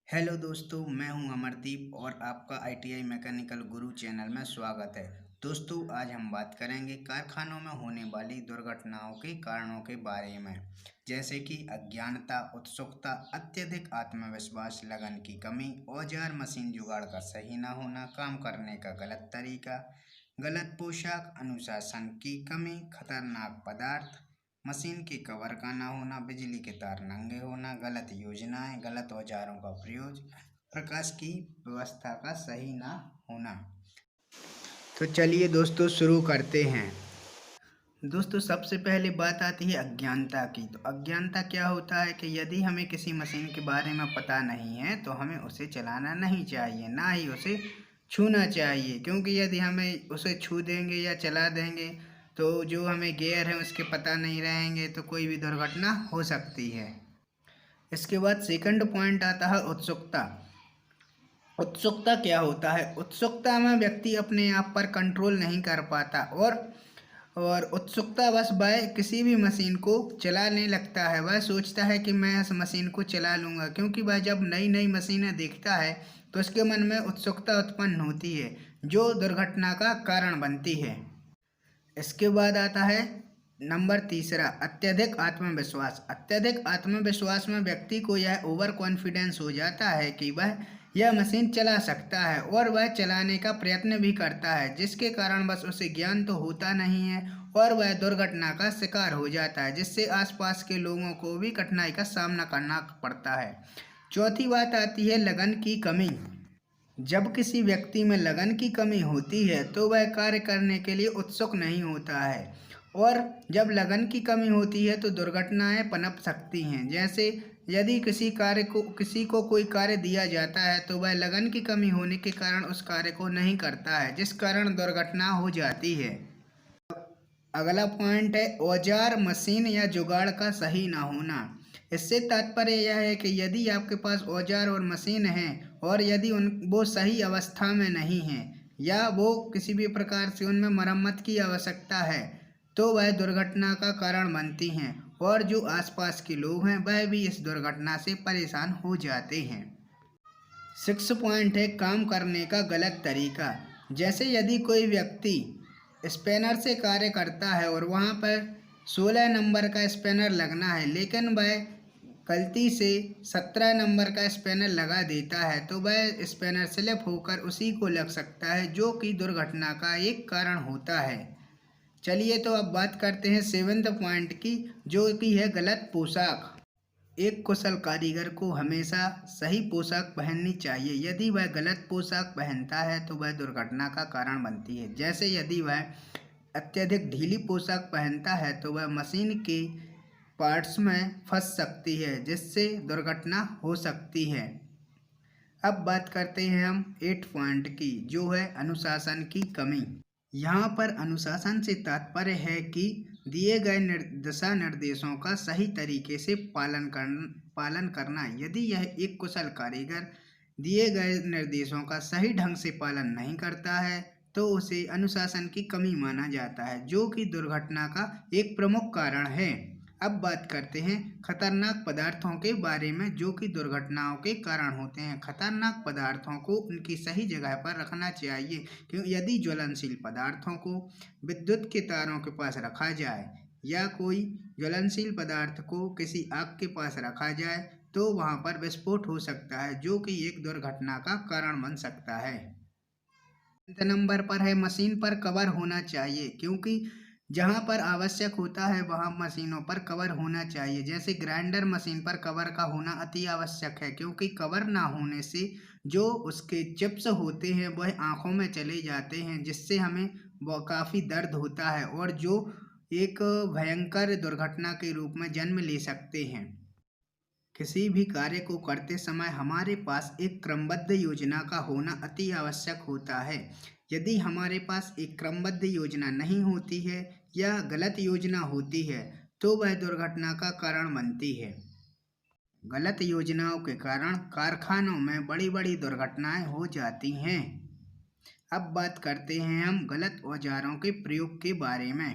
Hello दोस्तों, मैं हूं अमरदीप और आपका आईटीआई मैकेनिकल गुरु चैनल में स्वागत है। दोस्तों, आज हम बात करेंगे कारखानों में होने वाली दुर्घटनाओं के कारणों के बारे में, जैसे कि अज्ञानता, उत्सुकता, अत्यधिक आत्मविश्वास, लगन की कमी, औजार मशीन जुगाड़ का सही न होना, काम करने का गलत तरीका, गलत पोशाक, अनुशासन की कमी, खतरनाक पदार्थ, मशीन के कवर का ना होना, बिजली के तार नंगे होना, गलत योजनाएं, गलत औजारों का प्रयोग, प्रकाश की व्यवस्था का सही ना होना। तो चलिए दोस्तों शुरू करते हैं। दोस्तों, सबसे पहले बात आती है अज्ञानता की। तो अज्ञानता क्या होता है कि यदि हमें किसी मशीन के बारे में पता नहीं है तो हमें उसे चलाना नहीं चाहिए, ना ही उसे छूना चाहिए, क्योंकि यदि हमें उसे छू देंगे या चला देंगे तो जो हमें गियर है उसके पता नहीं रहेंगे तो कोई भी दुर्घटना हो सकती है। इसके बाद सेकंड पॉइंट आता है उत्सुकता। उत्सुकता क्या होता है? उत्सुकता में व्यक्ति अपने आप पर कंट्रोल नहीं कर पाता और उत्सुकता बस वह किसी भी मशीन को चलाने लगता है। वह सोचता है कि मैं इस मशीन को चला लूँगा, क्योंकि वह जब नई नई मशीनें देखता है तो उसके मन में उत्सुकता उत्पन्न होती है, जो दुर्घटना का कारण बनती है। इसके बाद आता है नंबर तीसरा, अत्यधिक आत्मविश्वास। अत्यधिक आत्मविश्वास में व्यक्ति को यह ओवर कॉन्फिडेंस हो जाता है कि वह यह मशीन चला सकता है और वह चलाने का प्रयत्न भी करता है, जिसके कारण बस उसे ज्ञान तो होता नहीं है और वह दुर्घटना का शिकार हो जाता है, जिससे आसपास के लोगों को भी कठिनाई का सामना करना पड़ता है। चौथी बात आती है लगन की कमी। जब किसी व्यक्ति में लगन की कमी होती है तो वह कार्य करने के लिए उत्सुक नहीं होता है, और जब लगन की कमी होती है तो दुर्घटनाएं पनप सकती हैं। जैसे यदि किसी को कोई कार्य दिया जाता है तो वह लगन की कमी होने के कारण उस कार्य को नहीं करता है, जिस कारण दुर्घटना हो जाती है। अगला पॉइंट है औजार मशीन या जुगाड़ का सही ना होना। इससे तात्पर्य यह है कि यदि आपके पास औजार और मशीन है और यदि वो सही अवस्था में नहीं है या वो किसी भी प्रकार से उनमें मरम्मत की आवश्यकता है तो वह दुर्घटना का कारण बनती हैं, और जो आसपास के लोग हैं वह भी इस दुर्घटना से परेशान हो जाते हैं। सिक्स पॉइंट है काम करने का गलत तरीका। जैसे यदि कोई व्यक्ति स्पैनर से कार्य करता है और वहाँ पर 16 नंबर का स्पैनर लगना है, लेकिन वह गलती से 17 नंबर का स्पैनर लगा देता है तो वह स्पैनर स्लिप होकर उसी को लग सकता है, जो कि दुर्घटना का एक कारण होता है। चलिए तो अब बात करते हैं सेवेंथ पॉइंट की, जो कि है गलत पोशाक। एक कुशल कारीगर को हमेशा सही पोशाक पहननी चाहिए। यदि वह गलत पोशाक पहनता है तो वह दुर्घटना का कारण बनती है। जैसे यदि वह अत्यधिक ढीली पोशाक पहनता है तो वह मशीन के पार्ट्स में फंस सकती है, जिससे दुर्घटना हो सकती है। अब बात करते हैं हम 8 पॉइंट की, जो है अनुशासन की कमी। यहाँ पर अनुशासन से तात्पर्य है कि दिए गए दिशा निर्देशों का सही तरीके से पालन करना। यदि यह एक कुशल कारीगर दिए गए निर्देशों का सही ढंग से पालन नहीं करता है तो उसे अनुशासन की कमी माना जाता है, जो कि दुर्घटना का एक प्रमुख कारण है। अब बात करते हैं खतरनाक पदार्थों के बारे में, जो कि दुर्घटनाओं के कारण होते हैं। खतरनाक पदार्थों को उनकी सही जगह पर रखना चाहिए, क्योंकि यदि ज्वलनशील पदार्थों को विद्युत के तारों के पास रखा जाए या कोई ज्वलनशील पदार्थ को किसी आग के पास रखा जाए तो वहां पर विस्फोट हो सकता है, जो कि एक दुर्घटना का कारण बन सकता है। नंबर पर है मशीन पर कवर होना चाहिए, क्योंकि जहां पर आवश्यक होता है वहां मशीनों पर कवर होना चाहिए। जैसे ग्राइंडर मशीन पर कवर का होना अति आवश्यक है, क्योंकि कवर ना होने से जो उसके चिप्स होते हैं वह आंखों में चले जाते हैं, जिससे हमें काफ़ी दर्द होता है और जो एक भयंकर दुर्घटना के रूप में जन्म ले सकते हैं। किसी भी कार्य को करते समय हमारे पास एक क्रमबद्ध योजना का होना अति आवश्यक होता है। यदि हमारे पास एक क्रमबद्ध योजना नहीं होती है या गलत योजना होती है तो वह दुर्घटना का कारण बनती है। गलत योजनाओं के कारण कारखानों में बड़ी बड़ी दुर्घटनाएं हो जाती हैं। अब बात करते हैं हम गलत औजारों के प्रयोग के बारे में।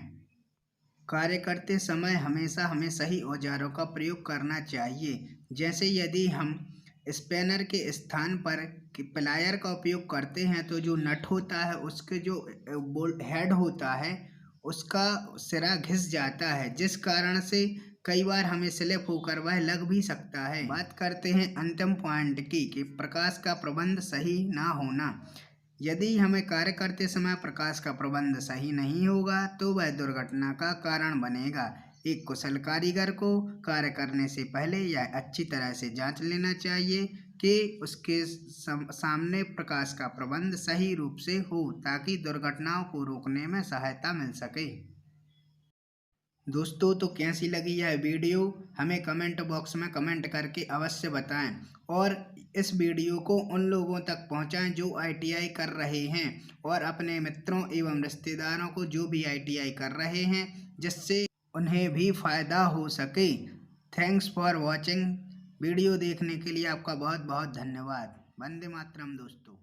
कार्य करते समय हमेशा हमें सही औजारों का प्रयोग करना चाहिए। जैसे यदि हम स्पैनर के स्थान पर प्लायर का उपयोग करते हैं तो जो नट होता है उसके जो बोल्ट हेड होता है उसका सिरा घिस जाता है, जिस कारण से कई बार हमें स्लिप होकर वह लग भी सकता है। बात करते हैं अंतिम पॉइंट की कि प्रकाश का प्रबंध सही ना होना। यदि हमें कार्य करते समय प्रकाश का प्रबंध सही नहीं होगा तो वह दुर्घटना का कारण बनेगा। एक कुशल कारीगर को कार्य करने से पहले यह अच्छी तरह से जांच लेना चाहिए कि उसके सामने प्रकाश का प्रबंध सही रूप से हो, ताकि दुर्घटनाओं को रोकने में सहायता मिल सके। दोस्तों, तो कैसी लगी यह वीडियो हमें कमेंट बॉक्स में कमेंट करके अवश्य बताएं और इस वीडियो को उन लोगों तक पहुंचाएं जो आईटीआई कर रहे हैं और अपने मित्रों एवं रिश्तेदारों को जो भी आईटीआई कर रहे हैं, जिससे उन्हें भी फ़ायदा हो सके। Thanks for watching. वीडियो देखने के लिए आपका बहुत बहुत धन्यवाद। वंदे मातरम दोस्तों।